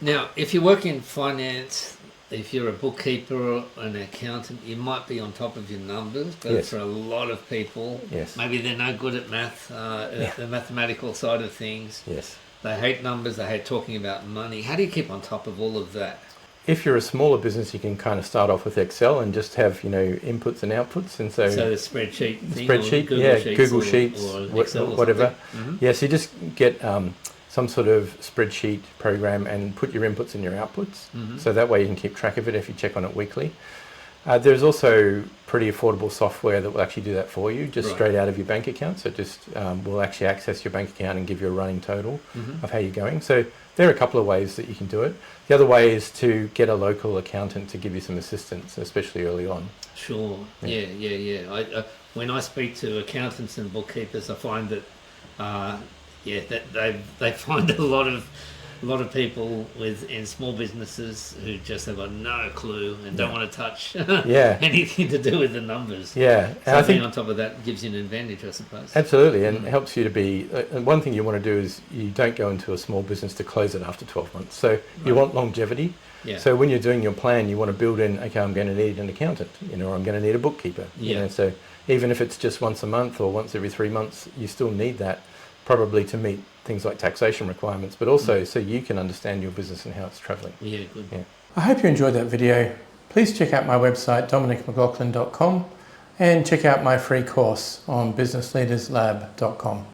Now, if you work in finance, if you're a bookkeeper or an accountant, you might be on top of your numbers, but Yes. for a lot of people, Yes. maybe they're no good at math, the mathematical side of things. Yes. They hate numbers, they hate talking about money. How do you keep on top of all of that? If you're a smaller business, you can kind of start off with Excel and just have, inputs and outputs. And so the spreadsheet thing, spreadsheet, Google Sheets, or Excel or whatever. Mm-hmm. Yeah, so you just get some sort of spreadsheet program and put your inputs and your outputs. Mm-hmm. So that way you can keep track of it if you check on it weekly. There's also pretty affordable software that will actually do that for you, just straight out of your bank account. So just will actually access your bank account and give you a running total of how you're going. So there are a couple of ways that you can do it. The other way is to get a local accountant to give you some assistance, especially early on. Sure. Yeah. When I speak to accountants and bookkeepers, I find that that they find a lot of people in small businesses who just have got no clue and don't want to touch anything to do with the numbers. Yeah, and so I think on top of that gives you an advantage, I suppose. Absolutely, and it helps you to be. One thing you want to do is you don't go into a small business to close it after 12 months. So you want longevity. Yeah. So when you're doing your plan, you want to build in, okay, I'm going to need an accountant, or I'm going to need a bookkeeper. So even if it's just once a month or once every 3 months, you still need that, probably to meet things like taxation requirements, but also so you can understand your business and how it's travelling. Yeah, good. Yeah. I hope you enjoyed that video. Please check out my website, dominicmclaughlin.com, and check out my free course on businessleaderslab.com.